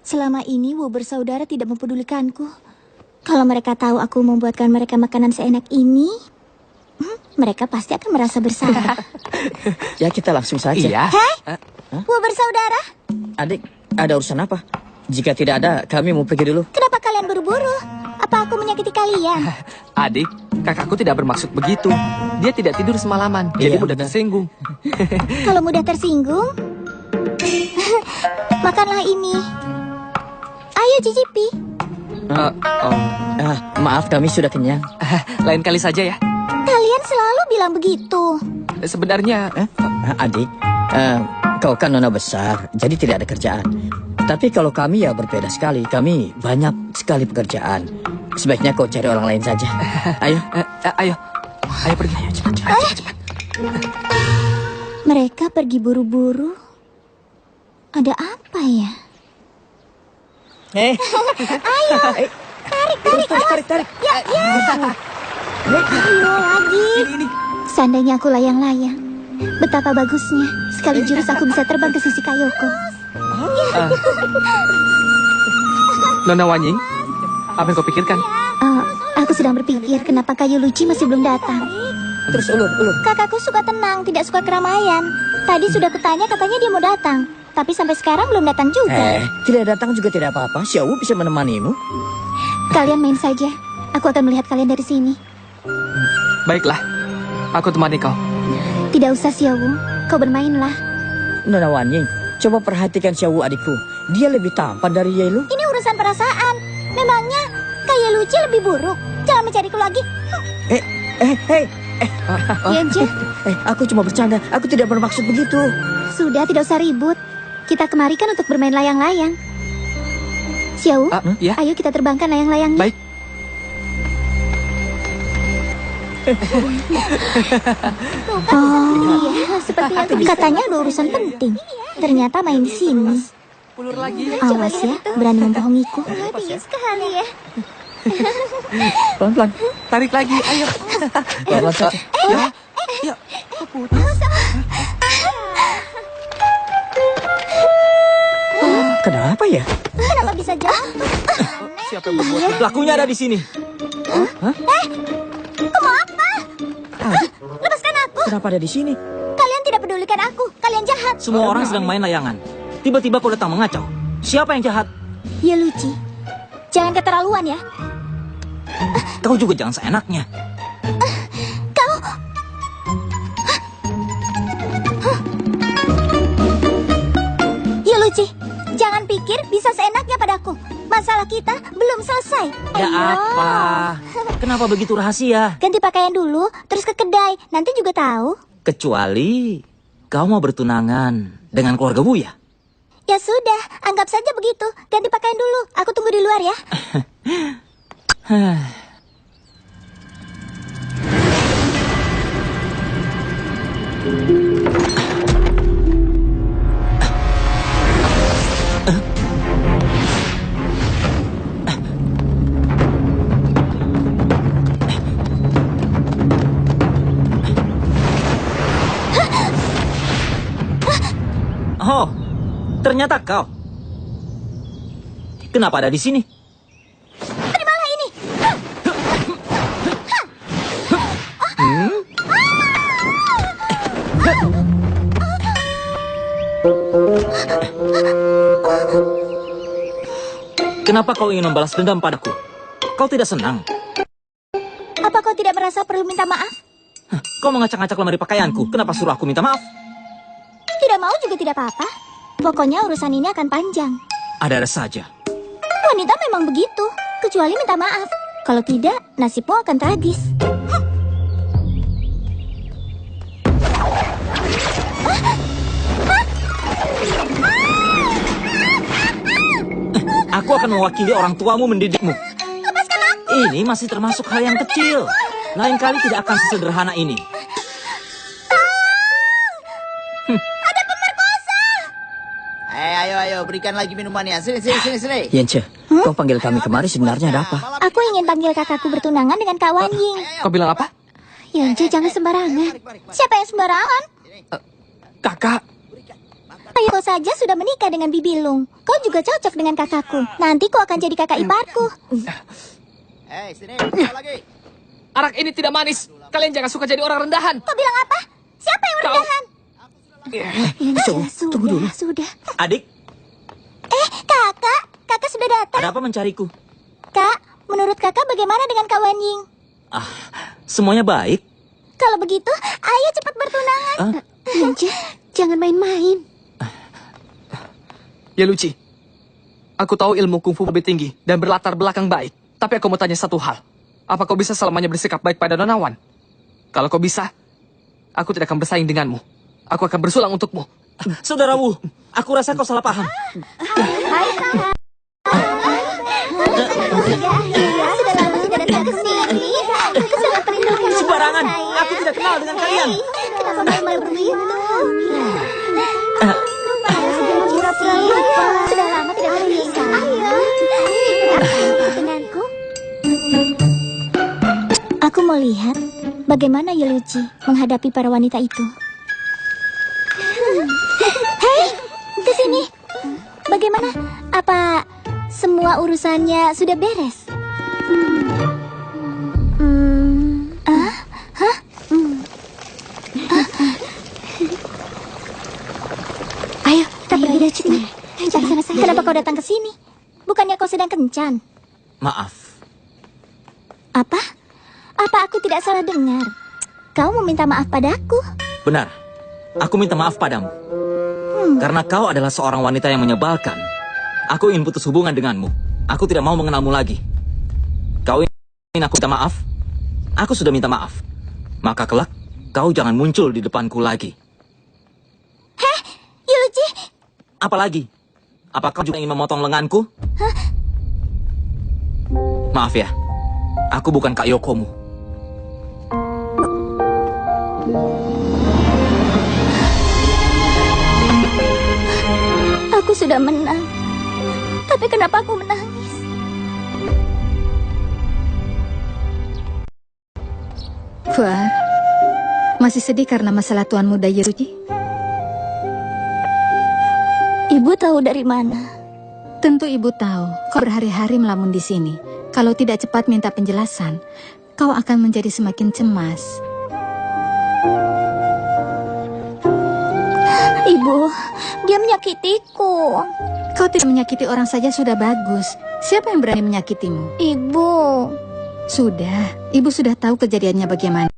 Selama ini Wu bersaudara tidak mempedulikanku. Kalau mereka tahu aku membuatkan mereka makanan seenak ini, mereka pasti akan merasa bersalah. Ya, kita langsung saja. Iya. Hei, Wu bersaudara. Adik, ada urusan apa? Jika tidak ada, kami mau pergi dulu. Kenapa kalian buru-buru? Apa aku menyakiti kalian? Adik, kakakku tidak bermaksud begitu. Dia tidak tidur semalaman, jadi mudah tersinggung. Kalau mudah tersinggung, makanlah ini. Ayo cicipi. Maaf, kami sudah kenyang. Lain kali saja ya. Kalian selalu bilang begitu. Sebenarnya, Adik, kau kan nona besar, jadi tidak ada kerjaan. Tapi kalau kami ya berbeda sekali. Kami banyak sekali pekerjaan. Sebaiknya kau cari orang lain saja. Ayo. Ayo pergi. Ayo, cepat. Mereka pergi buru-buru. Ada apa ya? Ayo, tarik. Ya. Ayo lagi. Ini. Seandainya aku layang-layang, betapa bagusnya. Sekali jurus aku bisa terbang ke sisi Kayoko. Nona Wanying, apa yang kau pikirkan? Aku sedang berpikir kenapa Kayu Luci masih belum datang. Terus ulur. Kakakku suka tenang, tidak suka keramaian. Tadi sudah kutanya, katanya dia mau datang. Tapi sampai sekarang belum datang juga. Tidak datang juga tidak apa-apa. Xiaowu bisa menemanimu. Kalian main saja. Aku akan melihat kalian dari sini. Baiklah, aku temani kau. Tidak usah, Xiaowu. Kau bermainlah. Nona Wanying, coba perhatikan Xiaowu adikku. Dia lebih tampan dari Yelu. Ini urusan perasaan. Memangnya Kayu Luci lebih buruk? Jangan mencariku lagi. Yanje, Aku cuma bercanda. Aku tidak bermaksud begitu. sudah tidak usah ribut. Kita kemari kan untuk bermain layang-layang. Xiaowu, Ya. ayo kita terbangkan layang-layangnya. Baik. Iya, seperti yang katanya ada urusan penting. Ternyata main di sini. Ulur lagi. Awas ya, berani membohongiku. Sekali ya. Pelan-pelan. Tarik lagi, ayo. Pelan-pelan saja. Ya. Kenapa ya? Kenapa bisa jatuh? Siapa yang berbuat? Pelakunya ada di sini. Kamu apa? Lepaskan aku. Kenapa ada di sini? Kalian tidak pedulikan aku. Kalian jahat. Semua orang sedang main layangan. Tiba-tiba kau datang mengacau. Siapa yang jahat? Ya Luci, jangan keterlaluan ya. Kau juga jangan seenaknya. Ya Luci, jangan pikir bisa seenaknya padaku. Masalah kita belum selesai. Ya Ayo. apa? Kenapa begitu rahasia? Ganti pakaian dulu, terus ke kedai. Nanti juga tahu. Kecuali kau mau bertunangan dengan keluarga Buya. Ya sudah, anggap saja begitu. Ganti pakaian dulu. Aku tunggu di luar ya. Oh, ternyata kau. Kenapa ada di sini? Terimalah ini. Kenapa kau ingin membalas dendam padaku? Kau tidak senang? Apa kau tidak merasa perlu minta maaf? Kau mengacak-ngacak lemari pakaianku. Kenapa suruh aku minta maaf? Tidak mau juga tidak apa-apa. Pokoknya urusan ini akan panjang. Ada-ada saja. Wanita memang begitu, kecuali minta maaf. Kalau tidak, nasibmu akan tragis. Aku akan mewakili orang tuamu mendidikmu. Lepaskan aku. Ini masih termasuk hal yang kecil. Lain kali tidak akan sesederhana ini. Ada pemerkosa. Ayo, berikan lagi minumannya. Sini. Yance, kau panggil kami kemari sebenarnya ada apa? Aku ingin panggil kakakku bertunangan dengan Kak Wanying. Kau bilang apa? Yance, jangan sembarangan. Siapa yang sembarangan? Kakak. Ayo kau saja sudah menikah dengan Bibilung. Kau juga cocok dengan kakakku. Nanti kau akan jadi kakak iparku. Sini, satu lagi. Arak ini tidak manis. Kalian jangan suka jadi orang rendahan. Kau bilang apa? Siapa yang merendahan? Sudah. Adik, Kakak sudah datang. ada apa mencariku? Kak, menurut kakak bagaimana dengan Kak Wan Ying? Semuanya baik. Kalau begitu, ayo cepat bertunangan. Ninja, jangan main-main. Ya Luci, aku tahu ilmu kungfu lebih tinggi dan berlatar belakang baik. Tapi aku mau tanya satu hal. Apa kau bisa selamanya bersikap baik pada Nona Wan? Kalau kau bisa, aku tidak akan bersaing denganmu. Aku akan bersulang untukmu. Saudara Wu, aku rasa kau salah paham. Hai, Kak. Sudah lama tidak datang ke sini. Aku sangat merindukan. Sembarangan, aku tidak kenal dengan kalian. Kenapa malu-malu begitu? Sudah lama tidak berpisah. Denganku. Aku mau lihat bagaimana Yeluci menghadapi para wanita itu. Hei, ke sini. Bagaimana? Apa semua urusannya sudah beres? Ayo, kita pergi dari sini. Kenapa kau datang ke sini? Bukannya kau sedang kencan? Maaf, Apa? Apa aku tidak salah dengar? Kau meminta maaf padaku? benar. Aku minta maaf padamu. Karena kau adalah seorang wanita yang menyebalkan. Aku ingin putus hubungan denganmu. Aku tidak mau mengenalmu lagi. Kau ingin aku minta maaf? Aku sudah minta maaf. Maka kelak, kau jangan muncul di depanku lagi. Yeluci, Apalagi? Apa kau juga ingin memotong lenganku? Maaf ya, aku bukan Kak Yokomu. aku sudah menang. Tapi kenapa aku menangis? Fuad, masih sedih karena masalah Tuan Muda Yeruji? Ibu tahu dari mana? Tentu ibu tahu, kau berhari-hari melamun di sini. Kalau tidak cepat minta penjelasan, kau akan menjadi semakin cemas. Ibu, dia menyakitiku. Kau tidak menyakiti orang saja sudah bagus. Siapa yang berani menyakitimu? Ibu, Sudah, ibu sudah tahu kejadiannya bagaimana.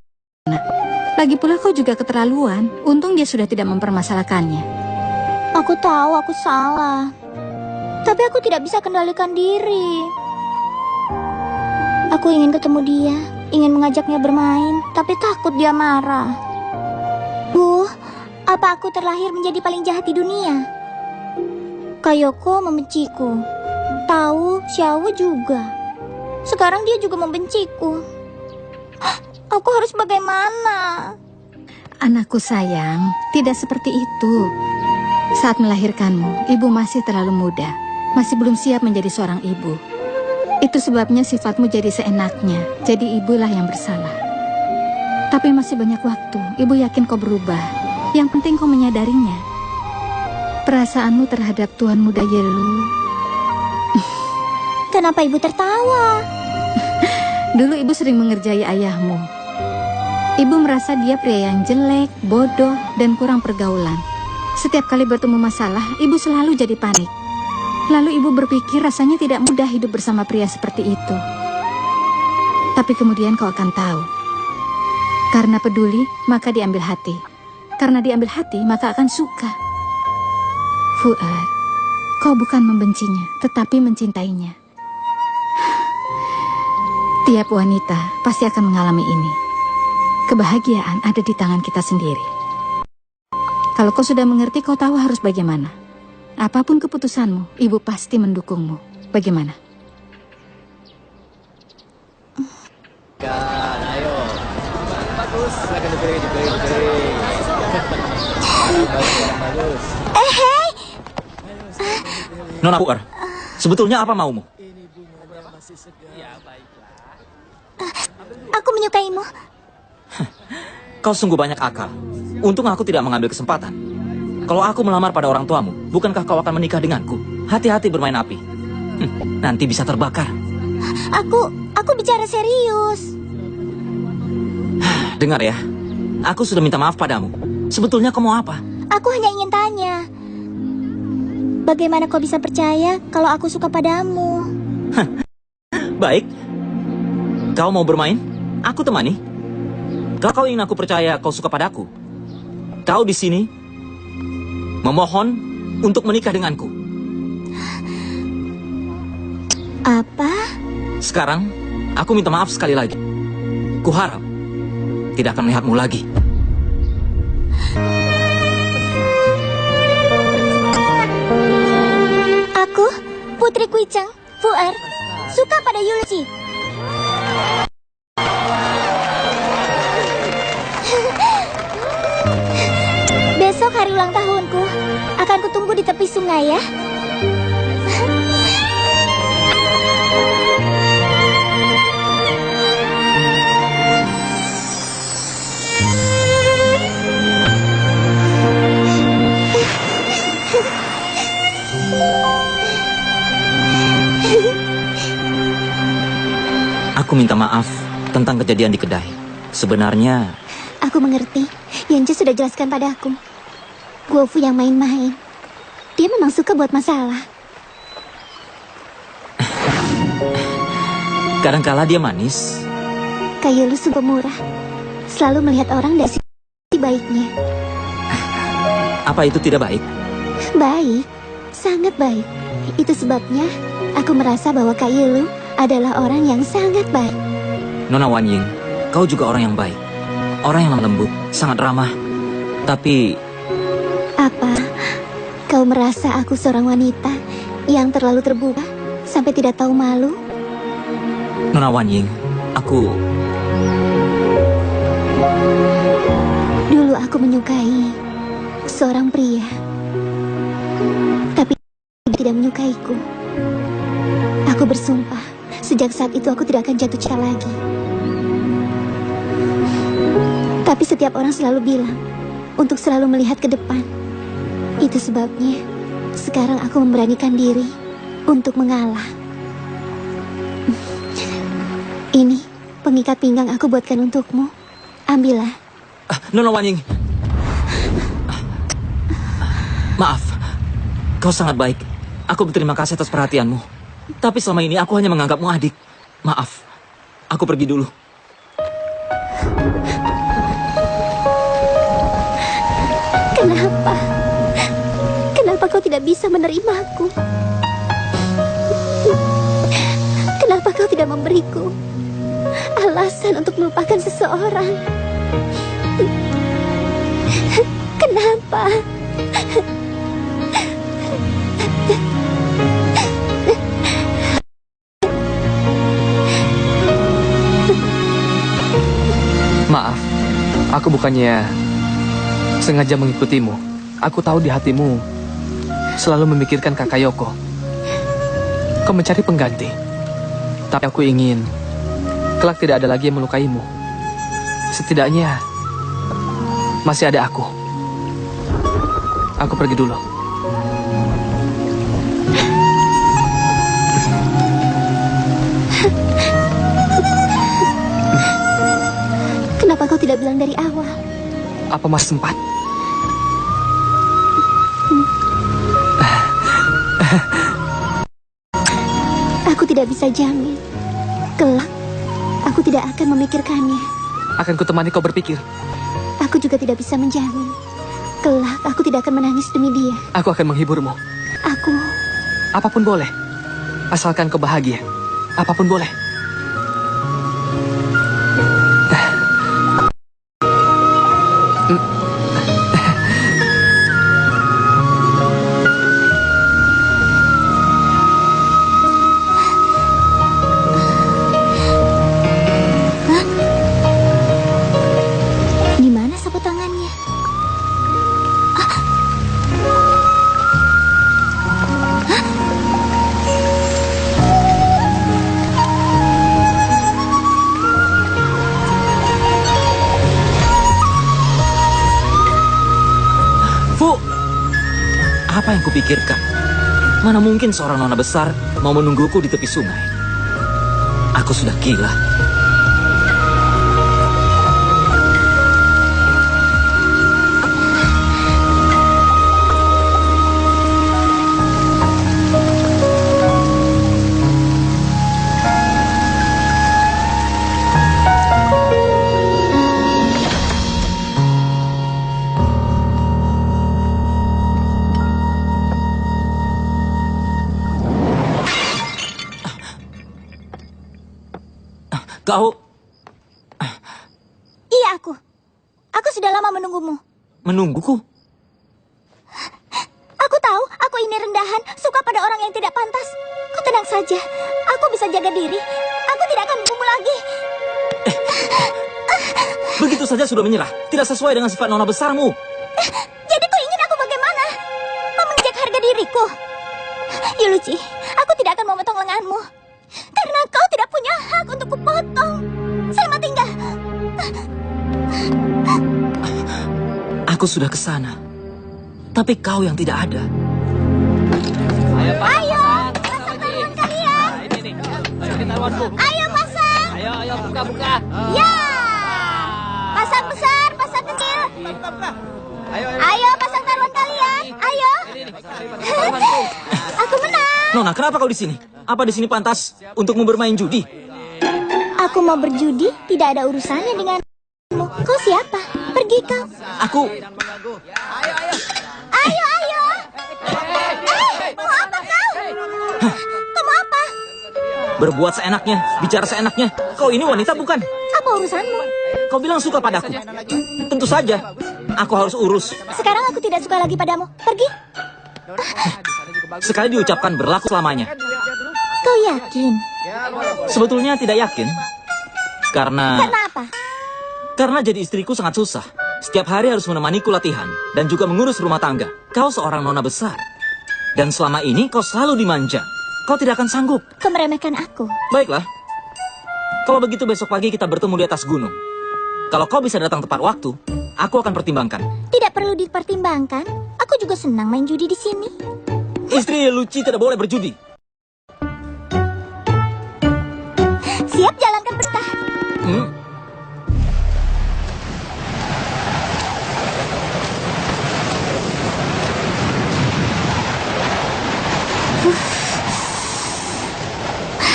Lagi pula kau juga keterlaluan. Untung dia sudah tidak mempermasalahkannya. aku tahu aku salah. Tapi aku tidak bisa kendalikan diri. Aku ingin ketemu dia, ingin mengajaknya bermain, tapi takut dia marah. Bu, apa aku terlahir menjadi paling jahat di dunia? Kayoko membenciku. Tahu, Xiao juga. Sekarang dia juga membenciku. Aku harus bagaimana? Anakku sayang, tidak seperti itu. Saat melahirkanmu, ibu masih terlalu muda. Masih belum siap menjadi seorang ibu. Itu sebabnya sifatmu jadi seenaknya. Jadi ibulah yang bersalah. Tapi masih banyak waktu. Ibu yakin kau berubah. Yang penting kau menyadarinya. Perasaanmu terhadap Tuan Muda Yelu. Kenapa ibu tertawa? Dulu ibu sering mengerjai ayahmu. Ibu merasa dia pria yang jelek, bodoh, dan kurang pergaulan. Setiap kali bertemu masalah, ibu selalu jadi panik. Lalu ibu berpikir rasanya tidak mudah hidup bersama pria seperti itu. Tapi kemudian kau akan tahu. Karena peduli, maka diambil hati. Karena diambil hati, maka akan suka. Fuad, kau bukan membencinya, tetapi mencintainya. Tiap wanita pasti akan mengalami ini. Kebahagiaan ada di tangan kita sendiri. Kalau kau sudah mengerti, kau tahu harus bagaimana. Apapun keputusanmu, ibu pasti mendukungmu. Bagaimana? Ayo. Bagus. Hei, Nona Puer, sebetulnya apa maumu? aku menyukaimu. Kau sungguh banyak akal. Untung aku tidak mengambil kesempatan. Kalau aku melamar pada orang tuamu, bukankah kau akan menikah denganku? Hati-hati bermain api. Nanti bisa terbakar. Aku bicara serius. Dengar ya, aku sudah minta maaf padamu. Sebetulnya kau mau apa? Aku hanya ingin tanya. Bagaimana kau bisa percaya kalau aku suka padamu? Baik. Kau mau bermain? Aku temani. Kalau kau ingin aku percaya kau suka padaku, kau di sini memohon untuk menikah denganku. Apa? Sekarang, aku minta maaf sekali lagi. Kuharap tidak akan melihatmu lagi. Aku, Putri Kuicang, Fuer, suka pada Yulci. Besok hari ulang tahunku. Akan kutunggu di tepi sungai ya. Aku minta maaf tentang kejadian di kedai. Sebenarnya, Aku mengerti. Yance sudah jelaskan padaku. Guofu yang main-main. Dia memang suka buat masalah. kadangkala dia manis. Kayulu sungguh murah. Selalu melihat orang dari sisi baiknya. Apa itu tidak baik? Baik, sangat baik. Itu sebabnya aku merasa bahwa Kayulu adalah orang yang sangat baik. Nona Wanying, kau juga orang yang baik. Orang yang lembut, sangat ramah. Tapi, Apa? Kau merasa aku seorang wanita yang terlalu terbuka sampai tidak tahu malu? Nona Wanying, aku... Dulu aku menyukai seorang pria, tapi dia tidak menyukaiku. Aku bersumpah, sejak saat itu aku tidak akan jatuh cinta lagi. Tapi setiap orang selalu bilang untuk selalu melihat ke depan. Itu sebabnya sekarang aku memberanikan diri untuk mengalah. Ini pengikat pinggang aku buatkan untukmu. Ambillah. Nona Wanying. Maaf, kau sangat baik. Aku berterima kasih atas perhatianmu. Tapi selama ini aku hanya menganggapmu adik. Maaf, aku pergi dulu. Kenapa? Kenapa kau tidak bisa menerimaku? Kenapa kau tidak memberiku alasan untuk melupakan seseorang? Kenapa? Maaf, aku bukannya sengaja mengikutimu. Aku tahu di hatimu selalu memikirkan Kakak Yoko. Kau mencari pengganti. Tapi aku ingin kelak tidak ada lagi yang melukaimu. Setidaknya masih ada aku. Aku pergi dulu. Kenapa kau tidak bilang dari awal? Apa mas sempat? Aku tidak bisa jamin. Kelak, aku tidak akan memikirkannya. Akan kutemani kau berpikir. Aku juga tidak bisa menjamin. Kelak, aku tidak akan menangis demi dia. Aku akan menghiburmu. Aku... Apapun boleh. Asalkan kau bahagia. Apapun boleh. Di mana sapu tangannya? kupikirkan. Mana mungkin seorang nona besar mau menungguku di tepi sungai. Aku sudah gila. Kau Iya, aku. Aku sudah lama menunggumu. menungguku? Aku tahu, aku ini rendahan, suka pada orang yang tidak pantas. Kau tenang saja, aku bisa jaga diri. Aku tidak akan membunuhmu lagi. Begitu saja sudah menyerah. Tidak sesuai dengan sifat nona besarmu. Jadi kau ingin aku bagaimana? Kau menginjak harga diriku. Yuluci, aku tidak akan memotong lenganmu. Karena kau tidak punya hak untuk kupotong. Selamat tinggal. Aku sudah ke sana. Tapi kau yang tidak ada. Ayo, pasang taruhan kalian. Ayo pasang. Ayo, buka. Ya. Pasang besar, pasang kecil. Ayo, Ayo pasang taruhan kalian. Ayo. Aku menang. Nona, kenapa kau di sini? Apa di sini pantas untukmu bermain judi? Aku mau berjudi, tidak ada urusannya denganmu. Kau siapa? Pergi kau. Aku Ayo. Mau apa kau? Kamu apa? berbuat seenaknya, bicara seenaknya. Kau ini wanita bukan? Apa urusanmu? Kau bilang suka padaku. Tentu saja. Aku harus urus. Sekarang aku tidak suka lagi padamu. Pergi. Sekali diucapkan berlaku selamanya. Kau yakin? Sebetulnya tidak yakin. Karena Karena apa? Karena jadi istriku sangat susah. Setiap hari harus menemaniku latihan dan juga mengurus rumah tangga. Kau seorang nona besar. Dan selama ini kau selalu dimanja. Kau tidak akan sanggup. Kau meremehkan aku. Baiklah. Kalau begitu besok pagi kita bertemu di atas gunung. Kalau kau bisa datang tepat waktu, aku akan pertimbangkan. Tidak perlu dipertimbangkan. Aku juga senang main judi di sini. Istri Luci tidak boleh berjudi. Siap jalankan perintah.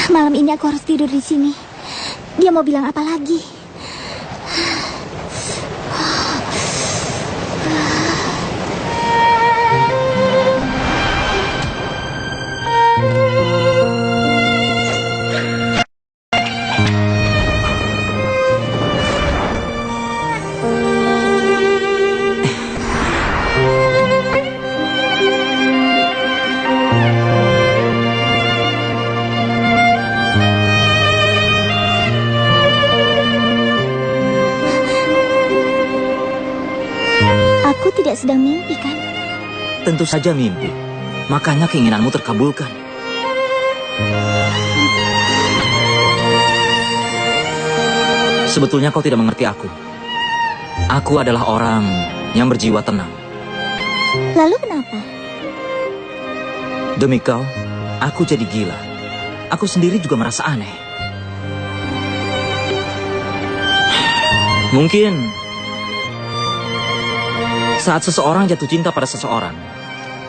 Malam ini aku harus tidur di sini. Dia mau bilang apa lagi? Aku tidak sedang mimpi, kan? Tentu saja mimpi. Makanya keinginanmu terkabulkan. Sebetulnya kau tidak mengerti aku. Aku adalah orang yang berjiwa tenang. Lalu kenapa? Demi kau, aku jadi gila. Aku sendiri juga merasa aneh. Mungkin saat seseorang jatuh cinta pada seseorang,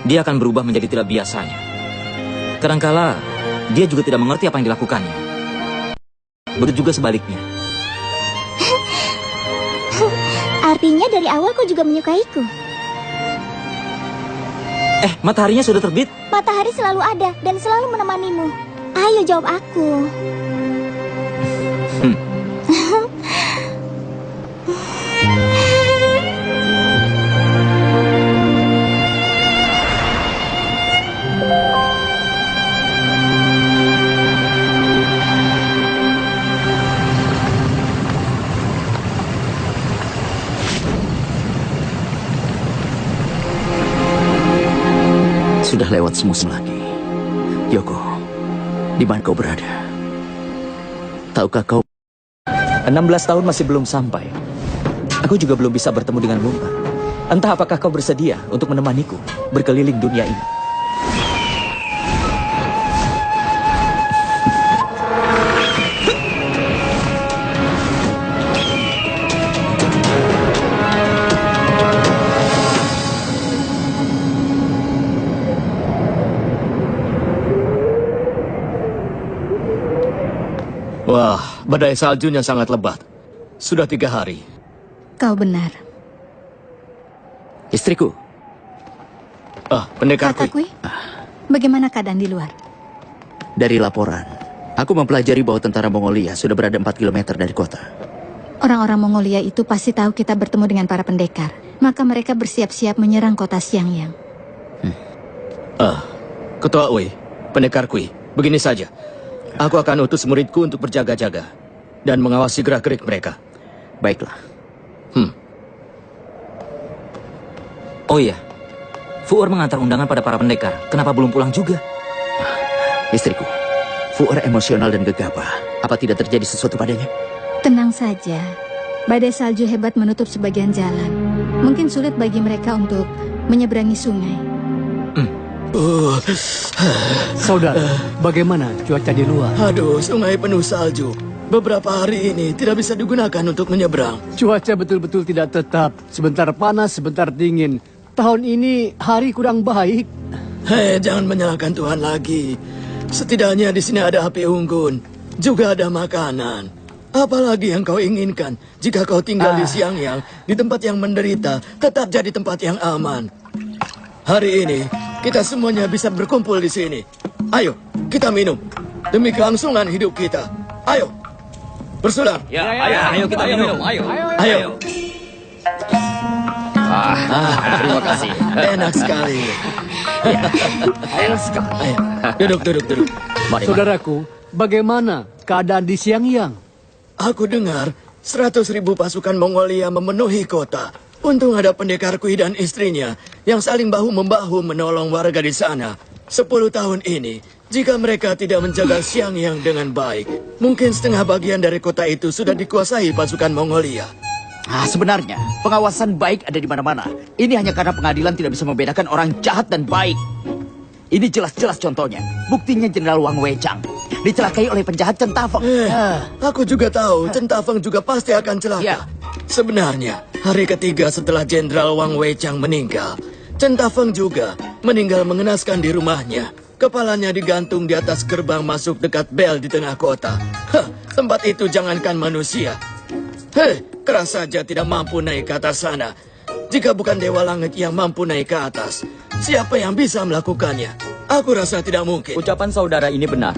dia akan berubah menjadi tidak biasanya. Kadangkala, dia juga tidak mengerti apa yang dilakukannya. Begitu juga sebaliknya. Artinya dari awal kau juga menyukaiku. Mataharinya sudah terbit. Matahari selalu ada dan selalu menemanimu. Ayo jawab aku. Sudah lewat semusim lagi. Yoko, di mana kau berada? Tahukah kau? 16 tahun masih belum sampai. Aku juga belum bisa bertemu dengan Mumbar. Entah apakah kau bersedia untuk menemaniku berkeliling dunia ini. Wah, badai saljunya sangat lebat. Sudah 3 hari. Kau benar. Istriku. Pendekar Kakak Kui. Kui, bagaimana keadaan di luar? Dari laporan, aku mempelajari bahwa tentara Mongolia sudah berada 4 km dari kota. Orang-orang Mongolia itu pasti tahu kita bertemu dengan para pendekar. Maka mereka bersiap-siap menyerang kota Xiangyang. Ketua Wei, pendekar Kui, begini saja. Aku akan utus muridku untuk berjaga-jaga dan mengawasi gerak-gerik mereka. Baiklah. Oh iya, Fuer mengantar undangan pada para pendekar. Kenapa belum pulang juga? Istriku, Fuer emosional dan gegabah. Apa tidak terjadi sesuatu padanya? Tenang saja. Badai salju hebat menutup sebagian jalan. Mungkin sulit bagi mereka untuk menyeberangi sungai. Saudara, bagaimana cuaca di luar? Aduh, sungai penuh salju. Beberapa hari ini tidak bisa digunakan untuk menyeberang. Cuaca betul-betul tidak tetap. Sebentar panas, sebentar dingin. Tahun ini hari kurang baik. Hei, jangan menyalahkan Tuhan lagi. Setidaknya di sini ada api unggun. Juga ada makanan. Apalagi yang kau inginkan jika kau tinggal di Xiangyang, di tempat yang menderita, tetap jadi tempat yang aman. Hari ini, kita semuanya bisa berkumpul di sini. Ayo, kita minum. Demi kelangsungan hidup kita. Ayo, bersulang. Ya, ayo kita minum. Ayo. Terima kasih. Enak sekali. Enak sekali. Ayo, duduk. Mari. Saudaraku, bagaimana keadaan di Xiangyang? Aku dengar 100.000 pasukan Mongolia memenuhi kota. Untung ada pendekar Kui dan istrinya yang saling bahu-membahu menolong warga di sana. 10 tahun ini, jika mereka tidak menjaga Xiangyang dengan baik, mungkin setengah bagian dari kota itu sudah dikuasai pasukan Mongolia. Sebenarnya, pengawasan baik ada di mana-mana. Ini hanya karena pengadilan tidak bisa membedakan orang jahat dan baik. Ini jelas-jelas contohnya. Buktinya Jenderal Wang Weichang dicelakai oleh penjahat Chen Tafeng. Aku juga tahu Chen Tafeng juga pasti akan celaka. Ya. Sebenarnya, hari ketiga setelah Jenderal Wang Weichang meninggal, Chen Tafeng juga meninggal mengenaskan di rumahnya. Kepalanya digantung di atas gerbang masuk dekat bel di tengah kota. Tempat itu jangankan manusia. Keras saja tidak mampu naik ke atas sana. Jika bukan Dewa Langit yang mampu naik ke atas, siapa yang bisa melakukannya? Aku rasa tidak mungkin. Ucapan saudara ini benar.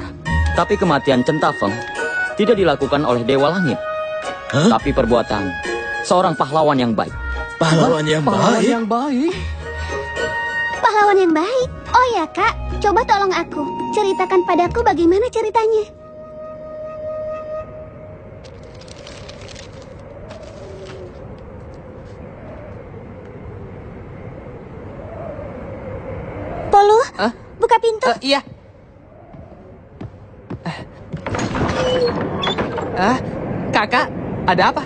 Tapi kematian Chen Tafeng tidak dilakukan oleh Dewa Langit. Tapi perbuatan seorang pahlawan yang baik. Pahlawan yang Pahlawan baik? yang baik? Pahlawan yang baik. Oh ya kak, coba tolong aku. Ceritakan padaku bagaimana ceritanya. Polu, buka pintu. Iya. Kakak, ada apa?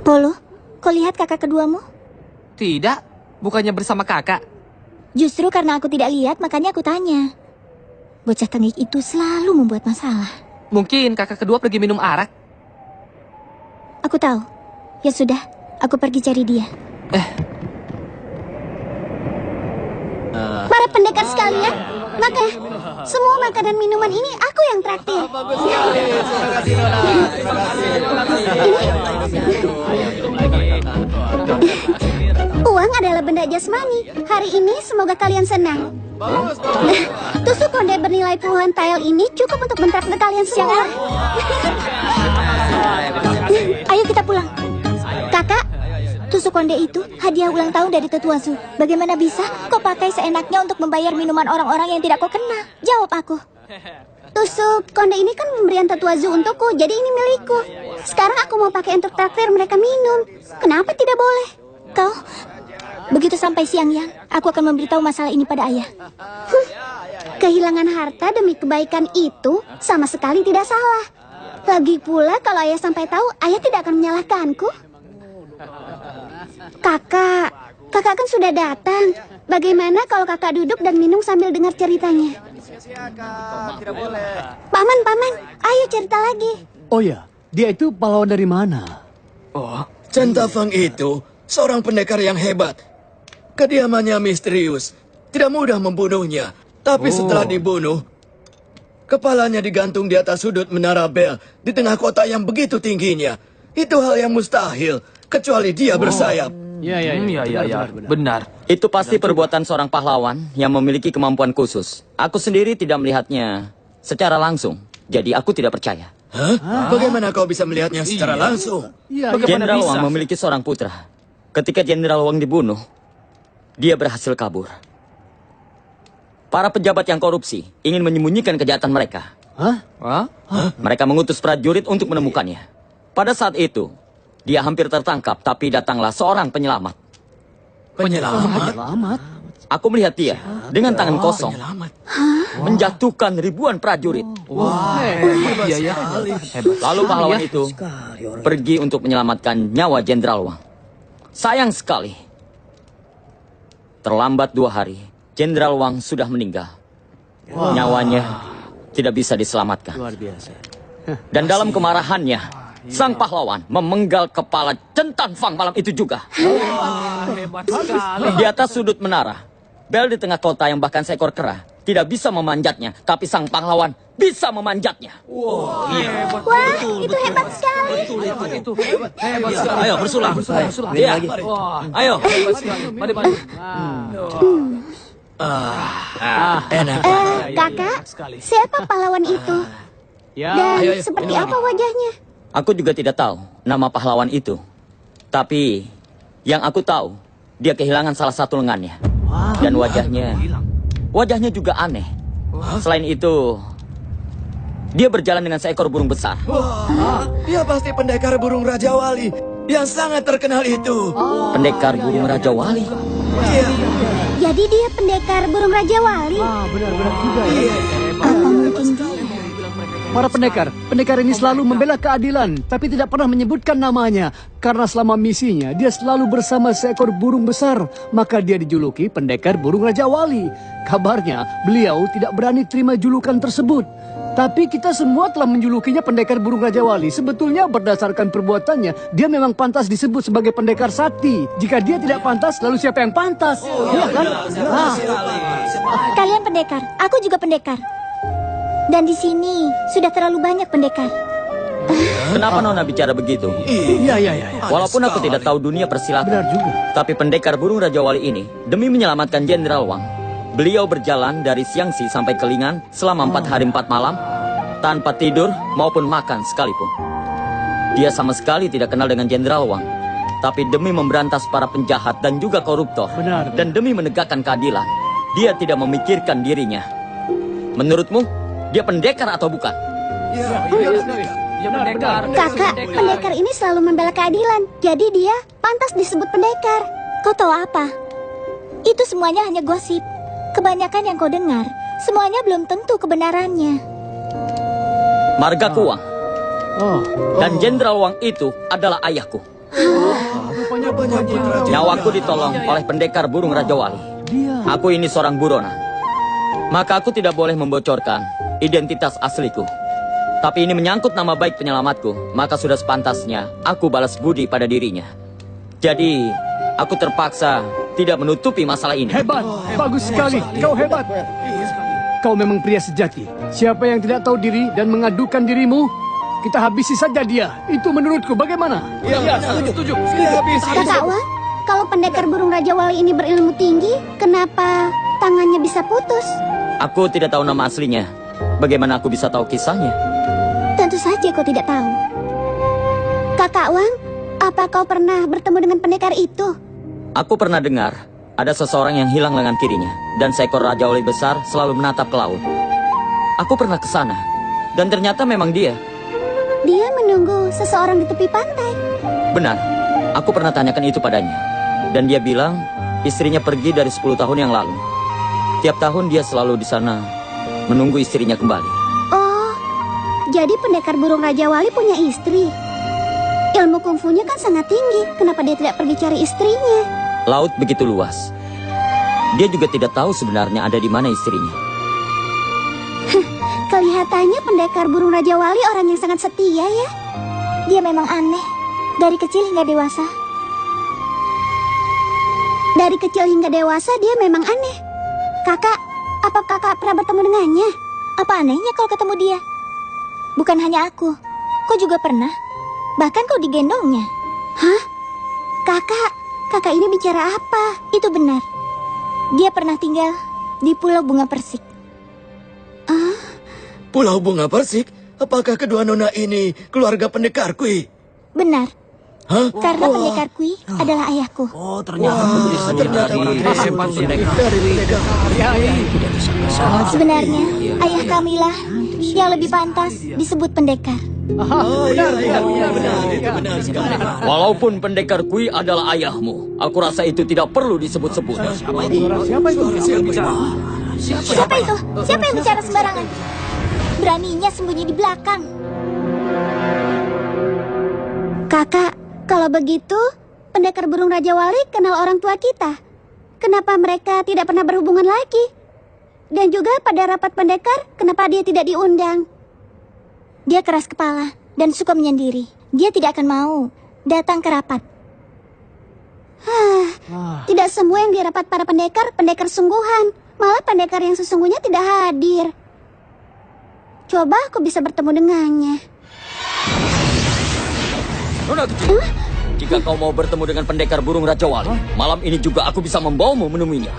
Polu, kau lihat kakak keduamu? Tidak, bukannya bersama kakak. Justru karena aku tidak lihat, makanya aku tanya. Bocah tengik itu selalu membuat masalah. Mungkin kakak kedua pergi minum arak. Aku tahu. Ya sudah, aku pergi cari dia. Para pendekar sekalian, maka semua makanan minuman ini aku yang traktir. Uang adalah benda jasmani. Hari ini semoga kalian senang. Tusuk konde bernilai puluhan tael ini cukup untuk mentraktir kalian siang. Ayo kita pulang. Kakak, tusuk konde itu hadiah ulang tahun dari Tetua Zu. Bagaimana bisa kau pakai seenaknya untuk membayar minuman orang-orang yang tidak kau kenal? Jawab aku. Tusuk konde ini kan pemberian Tetua Zu untukku, jadi ini milikku. Sekarang aku mau pakai untuk traktir mereka minum. Kenapa tidak boleh? Kau, begitu sampai Xiangyang, aku akan memberitahu masalah ini pada ayah. Kehilangan harta demi kebaikan itu sama sekali tidak salah. Lagi pula kalau ayah sampai tahu, ayah tidak akan menyalahkanku. Kakak kan sudah datang. Bagaimana kalau kakak duduk dan minum sambil dengar ceritanya? Tidak boleh. Paman, ayo cerita lagi. Oh ya, dia itu pahlawan dari mana? Oh, Chen Tafang itu seorang pendekar yang hebat. Kediamannya misterius. Tidak mudah membunuhnya. Tapi setelah dibunuh, kepalanya digantung di atas sudut menara bel di tengah kota yang begitu tingginya. Itu hal yang mustahil, kecuali dia bersayap. Ya, benar. Itu pasti perbuatan seorang pahlawan yang memiliki kemampuan khusus. Aku sendiri tidak melihatnya secara langsung, jadi aku tidak percaya. Hah? Bagaimana kau bisa melihatnya secara langsung? Jenderal Wang memiliki seorang putra. Ketika Jenderal Wang dibunuh, dia berhasil kabur. Para pejabat yang korupsi ingin menyembunyikan kejahatan mereka. Hah? Mereka mengutus prajurit untuk menemukannya. Pada saat itu, dia hampir tertangkap, tapi datanglah seorang penyelamat. Penyelamat? Aku melihat dia dengan tangan kosong Penyelamat. menjatuhkan ribuan prajurit. Iya ya. Hebat. Lalu pahlawan itu pergi untuk menyelamatkan nyawa Jenderal Wang. Sayang sekali. Terlambat 2 hari, Jenderal Wang sudah meninggal. Nyawanya tidak bisa diselamatkan. Luar biasa. Dan dalam kemarahannya, sang pahlawan memenggal kepala Chen Tanfang malam itu juga. Hebat sekali. Di atas sudut menara, bel di tengah kota yang bahkan seekor kera tidak bisa memanjatnya, tapi sang pahlawan bisa memanjatnya. Wah, itu hebat sekali. Itu hebat sekali. Ayo bersulang. Iya. Wah, Ayo. hebat sekali. Mari. Enak. Kakak, siapa pahlawan itu? Ya, Dan seperti apa wajahnya? Aku juga tidak tahu nama pahlawan itu. Tapi yang aku tahu, dia kehilangan salah satu lengannya. Dan wajahnya juga aneh. Selain itu, dia berjalan dengan seekor burung besar. Wah, dia pasti pendekar burung Raja Wali yang sangat terkenal itu. Pendekar burung Raja Wali. Iya. Jadi dia pendekar burung Raja Wali. benar-benar juga ya. Apa mungkin dia? Para pendekar ini selalu membela keadilan, tapi tidak pernah menyebutkan namanya. Karena selama misinya, dia selalu bersama seekor burung besar. Maka dia dijuluki pendekar burung Raja Wali. Kabarnya, beliau tidak berani terima julukan tersebut. Tapi kita semua telah menjulukinya pendekar burung Raja Wali. Sebetulnya berdasarkan perbuatannya, dia memang pantas disebut sebagai pendekar sakti. Jika dia tidak pantas, lalu siapa yang pantas? Iya kan? Kalian pendekar, aku juga pendekar. Dan di sini sudah terlalu banyak pendekar. Kenapa Nona bicara begitu? Iya. Walaupun aku tidak tahu dunia persilatan, Benar juga. tapi pendekar burung Raja Wali ini, demi menyelamatkan Jenderal Wang, beliau berjalan dari Xiangxi sampai ke Lingan selama 4 hari 4 malam, tanpa tidur maupun makan sekalipun. Dia sama sekali tidak kenal dengan Jenderal Wang, tapi demi memberantas para penjahat dan juga koruptor, Benar. dan demi menegakkan keadilan, dia tidak memikirkan dirinya. Menurutmu, dia pendekar atau bukan? Ya pendekar. Kakak, pendekar ini selalu membela keadilan. Jadi dia pantas disebut pendekar. Kau tahu apa? Itu semuanya hanya gosip. Kebanyakan yang kau dengar, semuanya belum tentu kebenarannya. Marga Kuang Oh, dan Jenderal Wang itu adalah ayahku. Rupanya putra. Nyawaku ditolong oleh pendekar burung Raja Wali. dia. Aku ini seorang buronan. Maka aku tidak boleh membocorkan identitas asliku. Tapi ini menyangkut nama baik penyelamatku, maka sudah sepantasnya aku balas budi pada dirinya. Jadi, aku terpaksa tidak menutupi masalah ini. Hebat, bagus sekali. Kau hebat. Kau memang pria sejati. Siapa yang tidak tahu diri dan mengadukan dirimu, kita habisi saja dia. Itu menurutku. Bagaimana? Setuju. Kakak Wang, kalau pendekar burung Raja Wali ini berilmu tinggi, kenapa tangannya bisa putus? Aku tidak tahu nama aslinya. Bagaimana aku bisa tahu kisahnya? Tentu saja kau tidak tahu. Kakak Wang, apa kau pernah bertemu dengan pendekar itu? Aku pernah dengar ada seseorang yang hilang lengan kirinya, dan seekor Raja Wali besar selalu menatap ke laut. Aku pernah ke sana, dan ternyata memang dia. Dia menunggu seseorang di tepi pantai. Benar, aku pernah tanyakan itu padanya. Dan dia bilang istrinya pergi dari 10 tahun yang lalu. Tiap tahun dia selalu di sana menunggu istrinya kembali. Oh, jadi pendekar burung Raja Wali punya istri. Ilmu kungfunya kan sangat tinggi. Kenapa dia tidak pergi cari istrinya? Laut begitu luas. Dia juga tidak tahu sebenarnya ada di mana istrinya. Kelihatannya pendekar burung Raja Wali orang yang sangat setia ya. Dia memang aneh. Dari kecil hingga dewasa. Dari kecil hingga dewasa dia memang aneh. Kakak, apa kakak pernah bertemu dengannya? Apa anehnya kalau ketemu dia? Bukan hanya aku, kau juga pernah. Bahkan kau digendongnya. Hah? Kakak ini bicara apa? Itu benar. Dia pernah tinggal di Pulau Bunga Persik. Pulau Bunga Persik? Apakah kedua nona ini keluarga pendekar Kui? Benar. Hah? Karena pendekar Kui adalah ayahku. Oh, ternyata Ternyata Sebenarnya ayah kamilah yang lebih pantas disebut pendekar. Benar sekali. Walaupun pendekar Kui adalah ayahmu, aku rasa itu tidak perlu disebut-sebut. Siapa itu? Siapa yang bicara sembarangan? Beraninya sembunyi di belakang. Kakak, kalau begitu, pendekar burung Raja Wali kenal orang tua kita. Kenapa mereka tidak pernah berhubungan lagi? Dan juga pada rapat pendekar, kenapa dia tidak diundang? Dia keras kepala dan suka menyendiri. Dia tidak akan mau datang ke rapat. Tidak semua yang di rapat para pendekar sungguhan. Malah pendekar yang sesungguhnya tidak hadir. Coba aku bisa bertemu dengannya. Nona kecil, jika kau mau bertemu dengan pendekar burung Raja Wali, malam ini juga aku bisa membawamu menemuinya.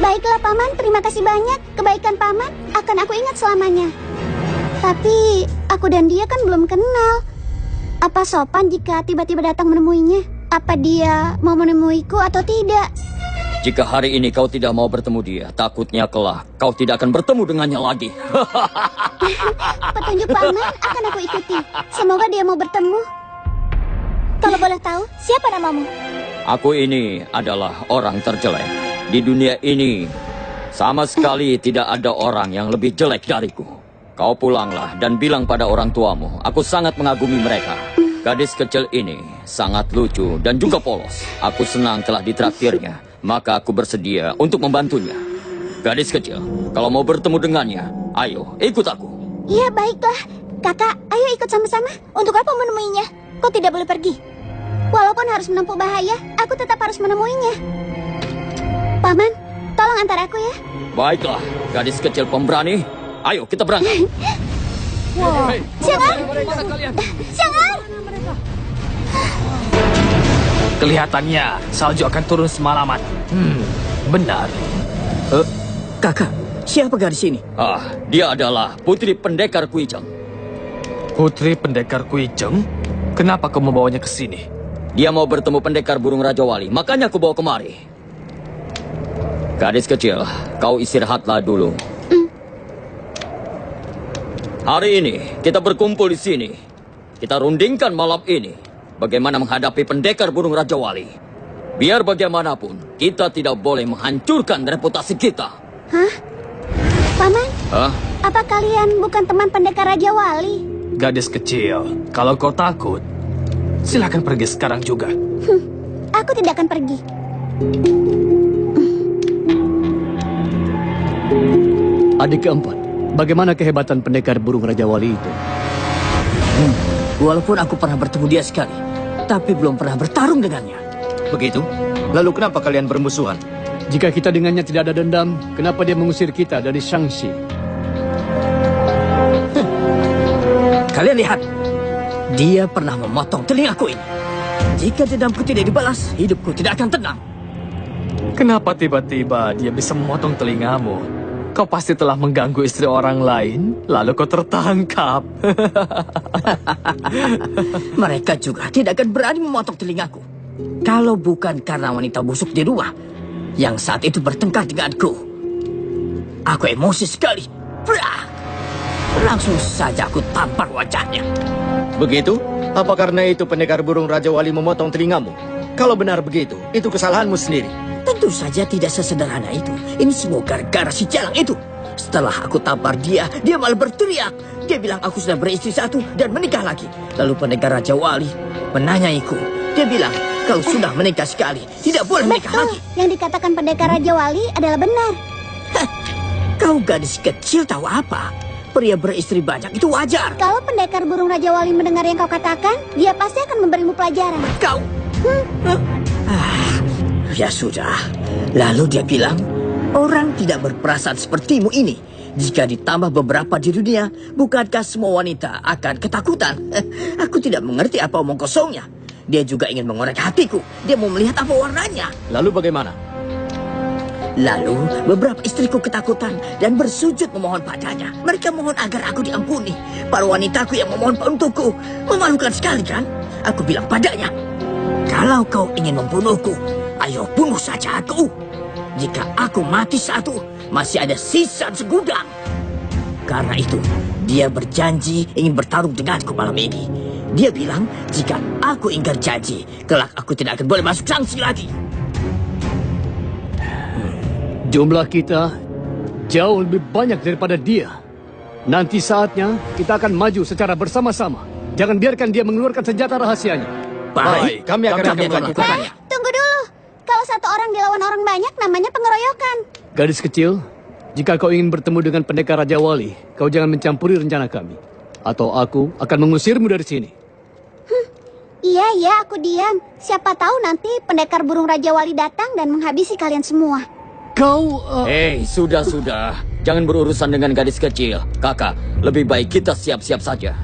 Baiklah Paman, terima kasih banyak. Kebaikan Paman akan aku ingat selamanya. Tapi aku dan dia kan belum kenal. Apa sopan jika tiba-tiba datang menemuinya? Apa dia mau menemuiku atau tidak? Jika hari ini kau tidak mau bertemu dia, takutnya kelak kau tidak akan bertemu dengannya lagi. Petunjuk Paman akan aku ikuti. Semoga dia mau bertemu. Kalau boleh tahu, siapa namamu? Aku ini adalah orang terjelek. Di dunia ini, sama sekali tidak ada orang yang lebih jelek dariku. Kau pulanglah dan bilang pada orang tuamu, aku sangat mengagumi mereka. Gadis kecil ini sangat lucu dan juga polos. Aku senang telah ditraktirnya, maka aku bersedia untuk membantunya. Gadis kecil, kalau mau bertemu dengannya, ayo ikut aku. Iya, baiklah. Kakak, ayo ikut sama-sama. Untuk apa menemuinya? Kau tidak boleh pergi. Walaupun harus menempuh bahaya, aku tetap harus menemuinya. Paman, tolong antar aku ya. Baiklah, gadis kecil pemberani. Ayo kita berangkat. Siangar! Siangar! Kelihatannya salju akan turun semalaman. Benar. Kakak, siapa gadis ini? Dia adalah putri pendekar Kuijeng. Putri pendekar Kuijeng? Kenapa kau membawanya ke sini? Dia mau bertemu pendekar burung Raja Wali, makanya aku bawa kemari. Gadis kecil, kau istirahatlah dulu. Hari ini kita berkumpul di sini. Kita rundingkan malam ini bagaimana menghadapi pendekar burung Raja Wali. Biar bagaimanapun, kita tidak boleh menghancurkan reputasi kita. Hah? Paman? Hah? Apa kalian bukan teman pendekar Raja Wali? Gadis kecil, kalau kau takut, silakan pergi sekarang juga. Aku tidak akan pergi. Adik keempat, bagaimana kehebatan pendekar burung Raja Wali itu? Walaupun aku pernah bertemu dia sekali, tapi belum pernah bertarung dengannya. Begitu? Lalu kenapa kalian bermusuhan? Jika kita dengannya tidak ada dendam, kenapa dia mengusir kita dari Shangxi? Kalian lihat, dia pernah memotong telingaku ini. Jika dendamku tidak dibalas, hidupku tidak akan tenang. Kenapa tiba-tiba dia bisa memotong telingamu? Kau pasti telah mengganggu istri orang lain, lalu kau tertangkap. Mereka juga tidak akan berani memotong telingaku. Kalau bukan karena wanita busuk di rumah yang saat itu bertengkar denganku. Aku emosi sekali. Brak! Langsung saja aku tampar wajahnya. Begitu? Apa karena itu pendekar burung Raja Wali memotong telingamu? Kalau benar begitu, itu kesalahanmu sendiri. Tentu saja tidak sesederhana itu. Ini semua gara-gara si jalang itu. Setelah aku tampar dia malah berteriak. Dia bilang aku sudah beristri satu dan menikah lagi. Lalu pendekar Raja Wali menanyaiku. Dia bilang, kau sudah menikah sekali, tidak boleh menikah Betul, lagi. yang dikatakan pendekar Raja Wali adalah benar. Kau gadis kecil tahu apa? Pria beristri banyak itu wajar. Kalau pendekar burung Raja Wali mendengar yang kau katakan, dia pasti akan memberimu pelajaran. Kau... Ya sudah. Lalu dia bilang, orang tidak berperasaan sepertimu ini. Jika ditambah beberapa di dunia, bukankah semua wanita akan ketakutan? Aku tidak mengerti apa omong kosongnya. Dia juga ingin mengorek hatiku. Dia mau melihat apa warnanya. Lalu bagaimana? Lalu beberapa istriku ketakutan dan bersujud memohon padanya. Mereka mohon agar aku diampuni. Para wanitaku yang memohon untukku. Memalukan sekali kan? Aku bilang padanya, kalau kau ingin membunuhku, ayo bunuh saja aku. Jika aku mati satu, masih ada sisa segudang. Karena itu, dia berjanji ingin bertarung denganku malam ini. Dia bilang, jika aku ingkar janji, kelak aku tidak akan boleh masuk sanksi lagi. Jumlah kita jauh lebih banyak daripada dia. Nanti saatnya kita akan maju secara bersama-sama. Jangan biarkan dia mengeluarkan senjata rahasianya. Baik, kami akan melakukannya. Tunggu dulu. Kalau satu orang dilawan orang banyak, namanya pengeroyokan. Gadis kecil, jika kau ingin bertemu dengan pendekar Raja Wali, kau jangan mencampuri rencana kami. Atau aku akan mengusirmu dari sini. Iya, aku diam. Siapa tahu nanti pendekar burung Raja Wali datang dan menghabisi kalian semua. Kau... Hei, sudah. Jangan berurusan dengan gadis kecil. Kakak, lebih baik kita siap-siap saja.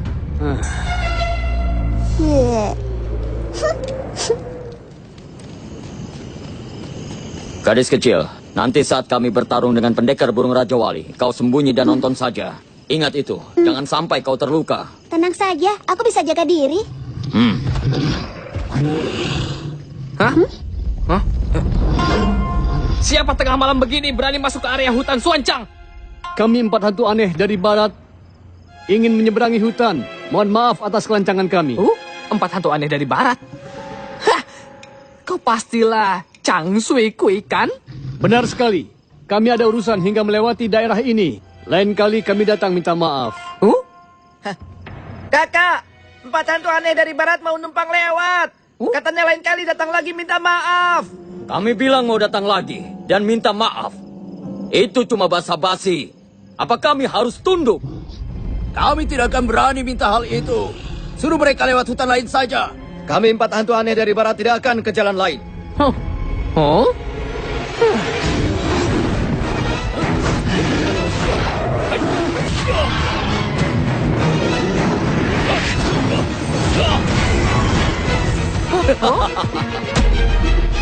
Gadis kecil, nanti saat kami bertarung dengan pendekar burung Raja Wali, kau sembunyi dan nonton saja. Ingat itu, jangan sampai kau terluka. Tenang saja, aku bisa jaga diri. Hah? Siapa tengah malam begini berani masuk ke area hutan Suancang? Kami 4 hantu aneh dari barat ingin menyeberangi hutan. Mohon maaf atas kelancangan kami. 4 hantu aneh dari barat? Hah, kau pastilah Chang Sui Kui kan? Benar sekali. Kami ada urusan hingga melewati daerah ini. Lain kali kami datang minta maaf. Kakak, 4 hantu aneh dari barat mau numpang lewat. Katanya lain kali datang lagi minta maaf. Kami bilang mau datang lagi dan minta maaf. Itu cuma basa-basi. Apa kami harus tunduk? Kami tidak akan berani minta hal itu. Suruh mereka lewat hutan lain saja. Kami 4 hantu aneh dari barat tidak akan ke jalan lain.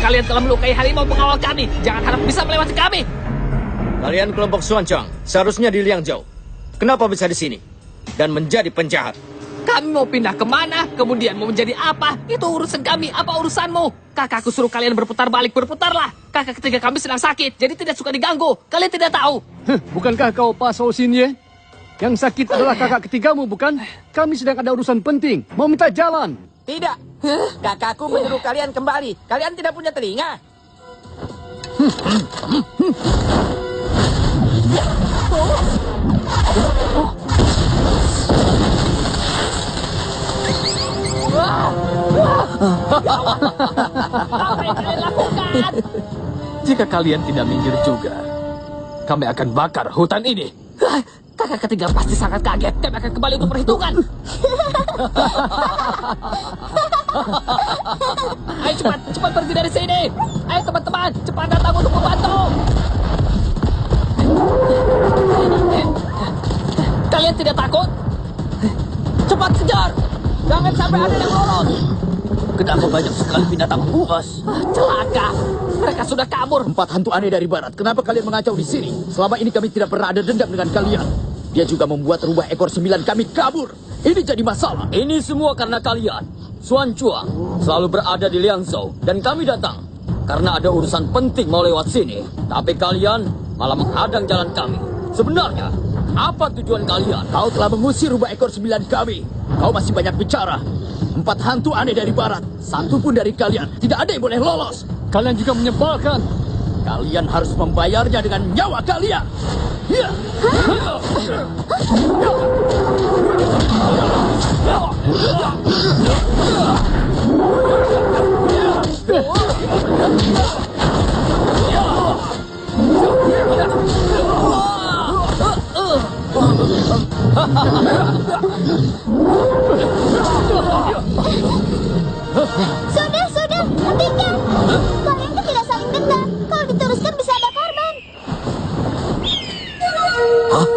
Kalian telah melukai harimau pengawal kami. Jangan harap bisa melewati kami. Kalian kelompok Suancang, seharusnya di Liangzhou. Kenapa bisa di sini? Dan menjadi penjahat. Kami mau pindah kemana, kemudian mau menjadi apa, itu urusan kami, apa urusanmu? Kakakku suruh kalian berputar balik, berputarlah. Kakak ketiga kami sedang sakit, jadi tidak suka diganggu. Kalian tidak tahu. Bukankah kau Pak Shou Xinye? Yang sakit adalah kakak ketigamu, bukan? Kami sedang ada urusan penting. Mau minta jalan. Tidak. Kakakku menyuruh kalian kembali. Kalian tidak punya telinga. Apa yang kalian lakukan? Jika kalian tidak minggir juga, kami akan bakar hutan ini. Kakak ketiga pasti sangat kaget. Kami akan kembali untuk perhitungan. Ayo cepat pergi dari sini. Ayo teman-teman, cepat datang untuk membantu. Kalian tidak takut? Cepat kejar. Jangan sampai ada yang lolos. Kenapa banyak sekali binatang buas? Celaka. Mereka sudah kabur. 4 hantu aneh dari barat. Kenapa kalian mengacau di sini? Selama ini kami tidak pernah ada dendam dengan kalian. Dia juga membuat rubah ekor 9 kami kabur. Ini jadi masalah. Ini semua karena kalian. Suan Chuang selalu berada di Liangzhou dan kami datang karena ada urusan penting mau lewat sini. Tapi kalian malah menghadang jalan kami. Sebenarnya, apa tujuan kalian? Kau telah mengusir rubah ekor 9 kami. Kau masih banyak bicara. 4 hantu aneh dari barat. Satu pun dari kalian tidak ada yang boleh lolos. Kalian juga menyebalkan. Kalian harus membayarnya dengan nyawa kalian. Ya. Sudah, hentikan. Kalian kan tidak saling dendam. Kalau diteruskan bisa ada korban.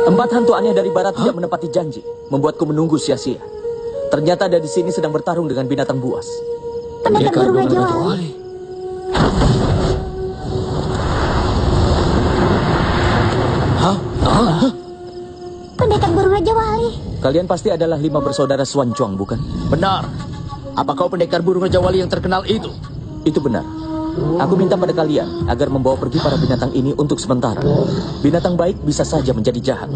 Empat hantu aneh dari barat tidak menepati janji, membuatku menunggu sia-sia. Ternyata ada di sini sedang bertarung dengan binatang buas. Pendekar burung Raja Wali. Pendekar burung Raja Wali. Kalian pasti adalah 5 bersaudara Swanchuang, bukan? Benar. Apa kau pendekar burung Raja Wali yang terkenal itu? Itu benar. Aku minta pada kalian agar membawa pergi para binatang ini untuk sementara. Binatang baik bisa saja menjadi jahat.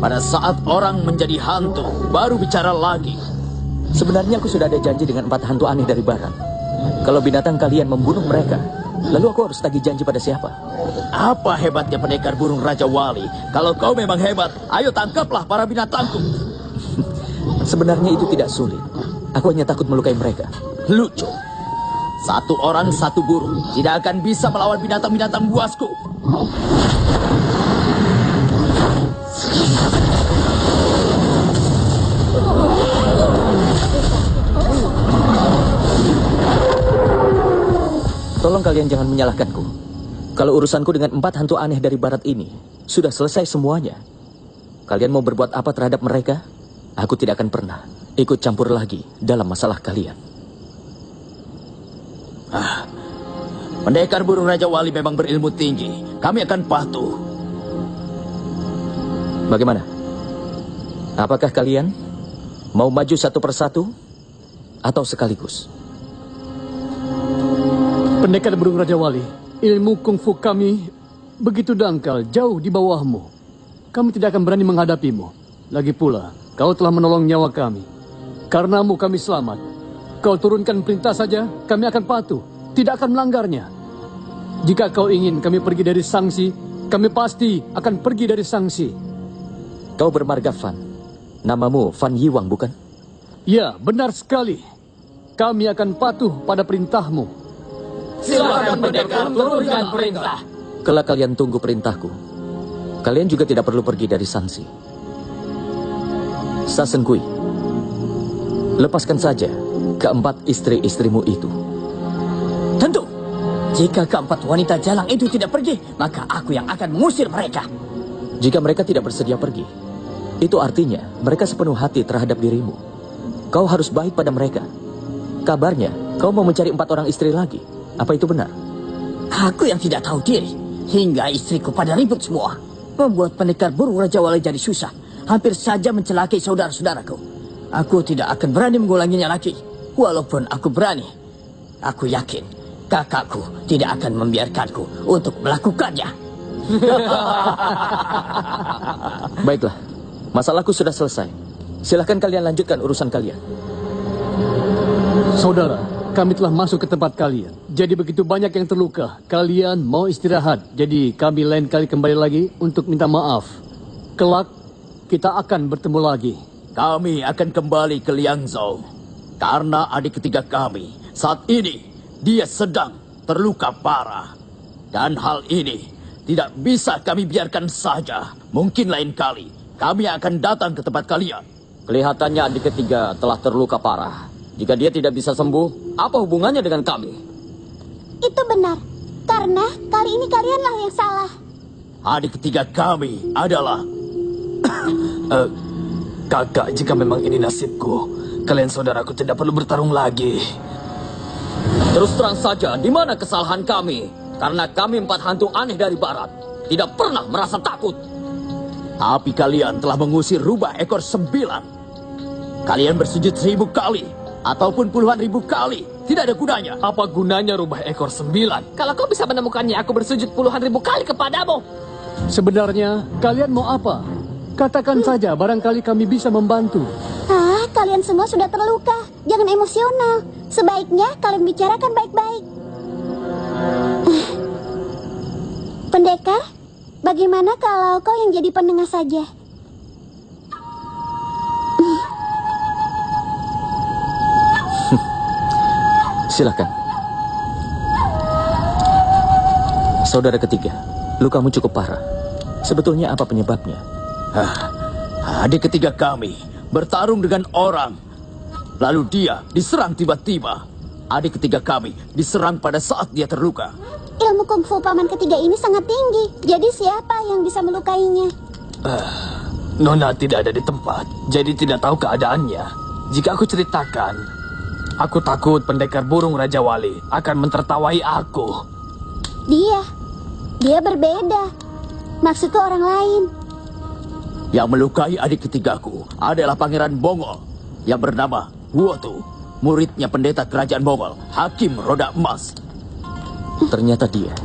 Pada saat orang menjadi hantu, baru bicara lagi. Sebenarnya aku sudah ada janji dengan 4 hantu aneh dari barat. Kalau binatang kalian membunuh mereka, lalu aku harus tagih janji pada siapa? Apa hebatnya pendekar burung Raja Wali? Kalau kau memang hebat, ayo tangkaplah para binatangku. Sebenarnya itu tidak sulit. Aku hanya takut melukai mereka. Lucu. Satu orang, satu burung. Tidak akan bisa melawan binatang-binatang buasku. Tolong kalian jangan menyalahkanku. Kalau urusanku dengan 4 hantu aneh dari barat ini sudah selesai semuanya. Kalian mau berbuat apa terhadap mereka? Aku tidak akan pernah ikut campur lagi dalam masalah kalian. Pendekar burung Raja Wali memang berilmu tinggi. Kami akan patuh. Bagaimana? Apakah kalian mau maju satu persatu atau sekaligus? Pendekar burung Raja Wali, ilmu kungfu kami begitu dangkal, jauh di bawahmu. Kami tidak akan berani menghadapimu. Lagi pula, kau telah menolong nyawa kami. Karenamu kami selamat. Kau turunkan perintah saja, kami akan patuh. Tidak akan melanggarnya. Jika kau ingin kami pergi dari sanksi, kami pasti akan pergi dari sanksi. Kau bermarga Fan. Namamu Fan Yiwang, bukan? Ya, benar sekali. Kami akan patuh pada perintahmu. Silakan pendekar, turunkan perintah. Kelak kalian tunggu perintahku. Kalian juga tidak perlu pergi dari sanksi. Sasen Kui, lepaskan saja keempat istri-istrimu itu. Tentu. Jika keempat wanita jalang itu tidak pergi, maka aku yang akan mengusir mereka. Jika mereka tidak bersedia pergi, itu artinya mereka sepenuh hati terhadap dirimu. Kau harus baik pada mereka. Kabarnya, kau mau mencari 4 orang istri lagi. Apa itu benar? Aku yang tidak tahu diri. Hingga istriku pada ribut semua. Membuat pendekar burung Raja Wali jadi susah. Hampir saja mencelakai saudara-saudaraku. Aku tidak akan berani mengulanginya lagi. Walaupun aku berani. Aku yakin kakakku tidak akan membiarkanku untuk melakukannya. Baiklah, masalahku sudah selesai. Silahkan kalian lanjutkan urusan kalian. Saudara, kami telah masuk ke tempat kalian. Jadi begitu banyak yang terluka. Kalian mau istirahat. Jadi kami lain kali kembali lagi untuk minta maaf. Kelak, kita akan bertemu lagi. Kami akan kembali ke Liangzhou. Karena adik ketiga kami, saat ini, dia sedang terluka parah. Dan hal ini tidak bisa kami biarkan saja. Mungkin lain kali, kami akan datang ke tempat kalian. Kelihatannya adik ketiga telah terluka parah. Jika dia tidak bisa sembuh, apa hubungannya dengan kami? Itu benar. Karena kali ini kalianlah yang salah. Adik ketiga kami adalah... Kakak, jika memang ini nasibku, kalian saudaraku tidak perlu bertarung lagi. Terus terang saja, di mana kesalahan kami? Karena kami 4 hantu aneh dari barat. Tidak pernah merasa takut. Tapi kalian telah mengusir rubah ekor 9. Kalian bersujud 1000 kali. Ataupun puluhan ribu kali. Tidak ada gunanya. Apa gunanya rubah ekor 9? Kalau kau bisa menemukannya, aku bersujud puluhan ribu kali kepadamu. Sebenarnya, kalian mau apa? Katakan saja, barangkali kami bisa membantu. Kalian semua sudah terluka. Jangan emosional. Sebaiknya kalian bicarakan baik-baik. Pendekar, bagaimana kalau kau yang jadi penengah saja? Silakan. Saudara ketiga, lukamu cukup parah. Sebetulnya apa penyebabnya? Adik ketiga kami bertarung dengan orang. Lalu dia diserang tiba-tiba. Adik ketiga kami diserang pada saat dia terluka. Ilmu kungfu paman ketiga ini sangat tinggi. Jadi siapa yang bisa melukainya? Nona tidak ada di tempat, jadi tidak tahu keadaannya. Jika aku ceritakan, aku takut pendekar burung Raja Wali akan mentertawai aku. Dia berbeda. Maksudku orang lain. Yang melukai adik ketigaku adalah Pangeran Bongol yang bernama Wotu, muridnya pendeta kerajaan Bongol, Hakim Roda Emas. Ternyata dia.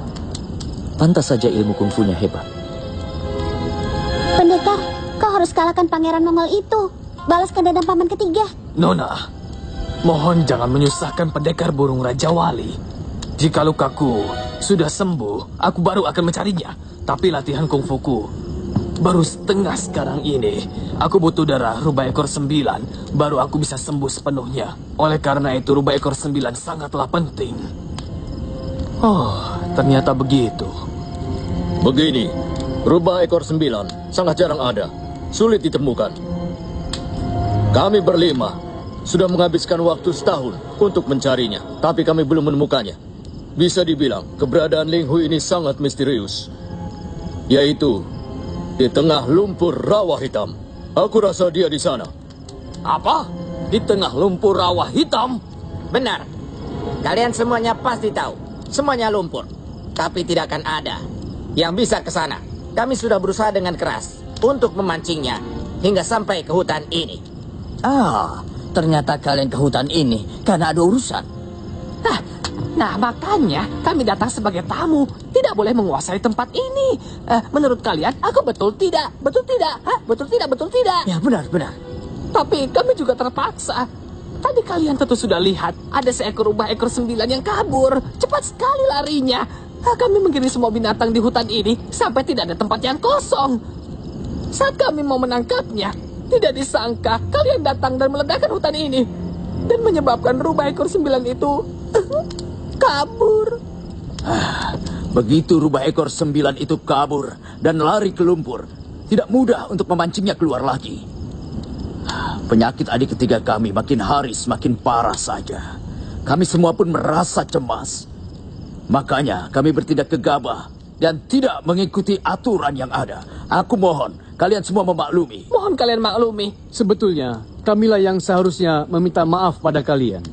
Pantas saja ilmu kungfunya hebat. Pendekar, kau harus kalahkan Pangeran Mongol itu. Balaskan dendam paman ketiga. Nona, mohon jangan menyusahkan pendekar burung Raja Wali. Jika lukaku sudah sembuh, aku baru akan mencarinya. Tapi latihan kungfuku baru setengah sekarang ini. Aku butuh darah rubah ekor 9, baru aku bisa sembuh sepenuhnya. Oleh karena itu rubah ekor 9 sangatlah penting. Oh, ternyata begitu. Begini, rubah ekor 9 sangat jarang ada, sulit ditemukan. Kami berlima sudah menghabiskan waktu setahun untuk mencarinya, tapi kami belum menemukannya. Bisa dibilang keberadaan Ling Hui ini sangat misterius, yaitu di tengah lumpur rawa hitam. Aku rasa dia di sana. Apa? Di tengah lumpur rawa hitam? Benar. Kalian semuanya pasti tahu. Semuanya lumpur. Tapi tidak akan ada yang bisa ke sana. Kami sudah berusaha dengan keras untuk memancingnya hingga sampai ke hutan ini. Ternyata kalian ke hutan ini karena ada urusan. Nah, makanya kami datang sebagai tamu. Tidak boleh menguasai tempat ini. Menurut kalian, aku betul tidak? Betul tidak? Betul tidak? Betul tidak? Ya, benar. Tapi kami juga terpaksa. Tadi kalian tentu sudah lihat, ada seekor rubah ekor 9 yang kabur. Cepat sekali larinya. Kami mengirim semua binatang di hutan ini sampai tidak ada tempat yang kosong. Saat kami mau menangkapnya, tidak disangka kalian datang dan meledakkan hutan ini. Dan menyebabkan rubah ekor 9 itu kabur. Begitu rubah ekor 9 itu kabur dan lari ke lumpur, tidak mudah untuk memancingnya keluar lagi. Penyakit adik ketiga kami makin hari semakin parah saja. Kami semua pun merasa cemas. Makanya kami bertindak gegabah dan tidak mengikuti aturan yang ada. Aku mohon kalian semua memaklumi. Mohon kalian maklumi. Sebetulnya, kamilah yang seharusnya meminta maaf pada kalian.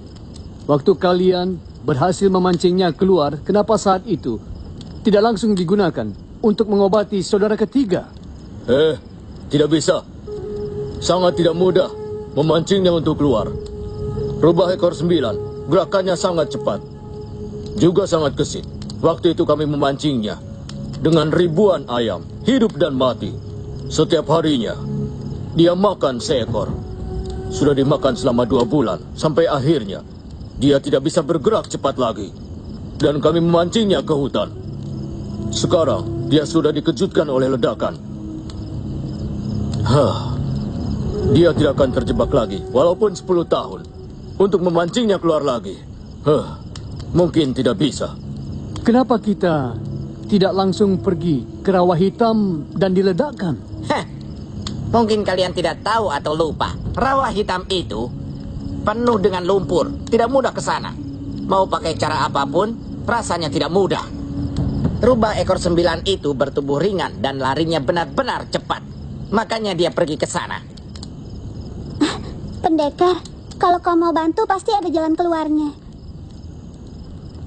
Waktu kalian berhasil memancingnya keluar, kenapa saat itu tidak langsung digunakan untuk mengobati saudara ketiga? Tidak bisa. Sangat tidak mudah memancingnya untuk keluar. Rubah ekor 9, gerakannya sangat cepat. Juga sangat gesit. Waktu itu kami memancingnya dengan ribuan ayam, hidup dan mati. Setiap harinya, dia makan seekor. Sudah dimakan selama 2 bulan, sampai akhirnya dia tidak bisa bergerak cepat lagi. Dan kami memancingnya ke hutan. Sekarang, dia sudah dikejutkan oleh ledakan. Dia tidak akan terjebak lagi, walaupun 10 tahun. Untuk memancingnya keluar lagi, mungkin tidak bisa. Kenapa kita tidak langsung pergi ke rawa hitam dan diledakkan? Mungkin kalian tidak tahu atau lupa. Rawa hitam itu penuh dengan lumpur, tidak mudah ke sana. Mau pakai cara apapun, rasanya tidak mudah. Rubah ekor 9 itu bertubuh ringan dan larinya benar-benar cepat. Makanya dia pergi ke sana. Pendekar, kalau kau mau bantu pasti ada jalan keluarnya.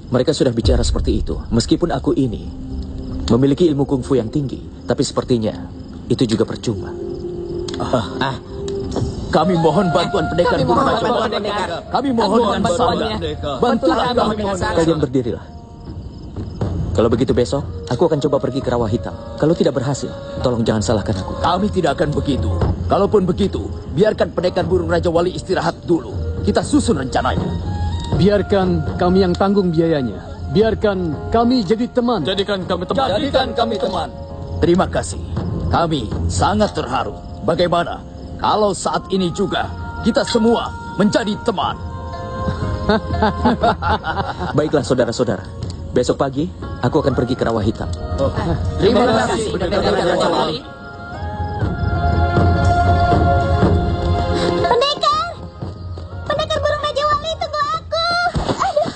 Mereka sudah bicara seperti itu. Meskipun aku ini memiliki ilmu kungfu yang tinggi, tapi sepertinya itu juga percuma. Kami mohon bantuan pendekar. Kami mohon dengan sabar. Bantulah kami. Kalian berdirilah. Kalau begitu besok, aku akan coba pergi ke rawa hitam. Kalau tidak berhasil, tolong jangan salahkan aku. Kami tidak akan begitu. Kalaupun begitu, biarkan pendekar burung Raja Wali istirahat dulu. Kita susun rencananya. Biarkan kami yang tanggung biayanya. biarkan kami jadi teman. Jadikan kami teman. Jadikan kami teman. Terima kasih. Kami sangat terharu. Bagaimana kalau saat ini juga kita semua menjadi teman? Baiklah saudara-saudara. Besok pagi, aku akan pergi ke Rawa Hitam. Terima kasih. Pendekar! Pendekar burung Raja Wali, tunggu aku! Aduh.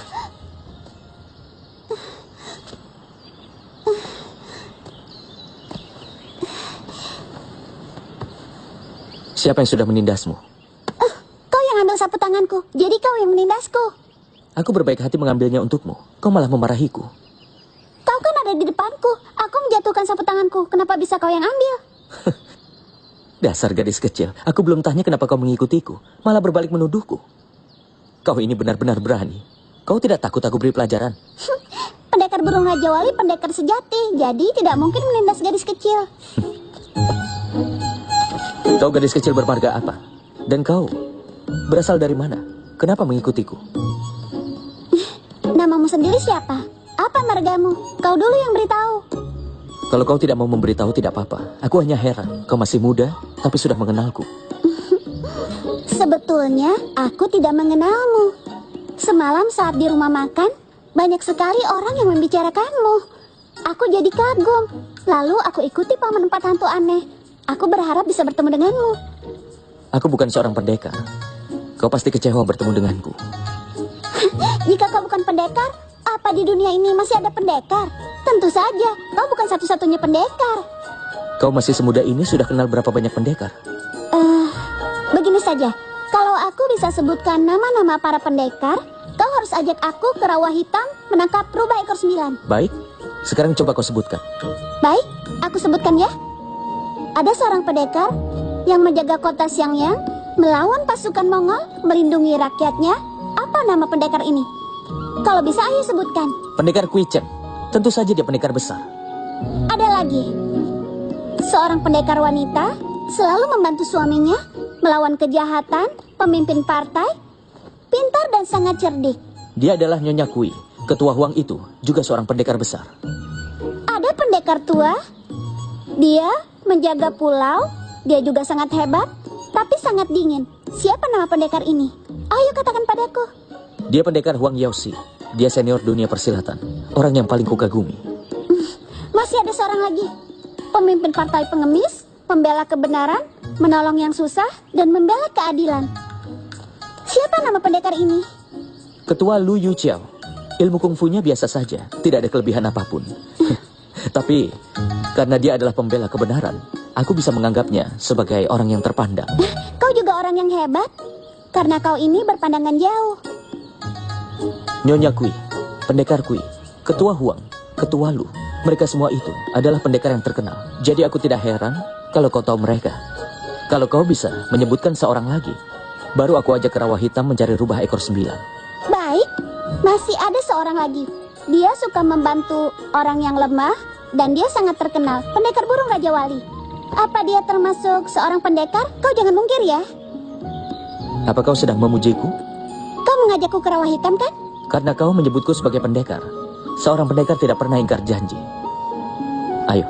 Siapa yang sudah menindasmu? Kau yang ambil sapu tanganku, jadi kau yang menindasku. Aku berbaik hati mengambilnya untukmu. Kau malah memarahiku. Kau kan ada di depanku. Aku menjatuhkan sapu tanganku. Kenapa bisa kau yang ambil? Dasar gadis kecil. Aku belum tanya kenapa kau mengikutiku. Malah berbalik menuduhku. Kau ini benar-benar berani. Kau tidak takut aku beri pelajaran? Pendekar burung Raja Wali pendekar sejati. Jadi tidak mungkin menindas gadis kecil. Kau gadis kecil bermarga apa? Dan kau berasal dari mana? Kenapa mengikutiku? Namamu sendiri siapa? Apa margamu? Kau dulu yang beritahu. Kalau kau tidak mau memberitahu tidak apa-apa. Aku hanya heran. Kau masih muda, tapi sudah mengenalku. Sebetulnya aku tidak mengenalmu. Semalam saat di rumah makan, banyak sekali orang yang membicarakanmu. Aku jadi kagum. Lalu aku ikuti paman empat hantu aneh. Aku berharap bisa bertemu denganmu. Aku bukan seorang pendekar. Kau pasti kecewa bertemu denganku. Jika kau bukan pendekar, apa di dunia ini masih ada pendekar? Tentu saja, kau bukan satu-satunya pendekar. Kau masih semuda ini sudah kenal berapa banyak pendekar? Begini saja, kalau aku bisa sebutkan nama-nama para pendekar, kau harus ajak aku ke Rawa Hitam menangkap rubah ekor 9. Baik, sekarang coba kau sebutkan. Baik, aku sebutkan ya. Ada seorang pendekar yang menjaga kota Xiangyang, melawan pasukan Mongol, melindungi rakyatnya. Apa nama pendekar ini? Kalau bisa ayo sebutkan. Pendekar Kui Chen. Tentu saja dia pendekar besar. Ada lagi. Seorang pendekar wanita selalu membantu suaminya melawan kejahatan, pemimpin partai, pintar dan sangat cerdik. Dia adalah Nyonya Kui. Ketua Huang itu juga seorang pendekar besar. Ada pendekar tua. Dia menjaga pulau. Dia juga sangat hebat, tapi sangat dingin. Siapa nama pendekar ini? Ayo katakan padaku. Dia pendekar Huang Yaoxi. Dia senior dunia persilatan. Orang yang paling kukagumi. Masih ada seorang lagi. Pemimpin partai pengemis, pembela kebenaran, menolong yang susah, dan membela keadilan. Siapa nama pendekar ini? Ketua Lu Yu Chiao. Ilmu kungfunya biasa saja. Tidak ada kelebihan apapun. Tapi karena dia adalah pembela kebenaran, aku bisa menganggapnya sebagai orang yang terpandang. Kau juga orang yang hebat. Karena kau ini berpandangan jauh. Nyonya Kui, pendekar Kui, Ketua Huang, Ketua Lu, mereka semua itu adalah pendekar yang terkenal. Jadi aku tidak heran kalau kau tahu mereka. Kalau kau bisa menyebutkan seorang lagi, baru aku ajak ke Rawa Hitam mencari rubah ekor 9. Baik, masih ada seorang lagi. Dia suka membantu orang yang lemah dan dia sangat terkenal, pendekar burung Raja Wali. Apa dia termasuk seorang pendekar? Kau jangan mungkir ya. Apa kau sedang memujiku? Kau mengajakku ke Rawa Hitam kan? Karena kau menyebutku sebagai pendekar. Seorang pendekar tidak pernah ingkar janji. Ayo.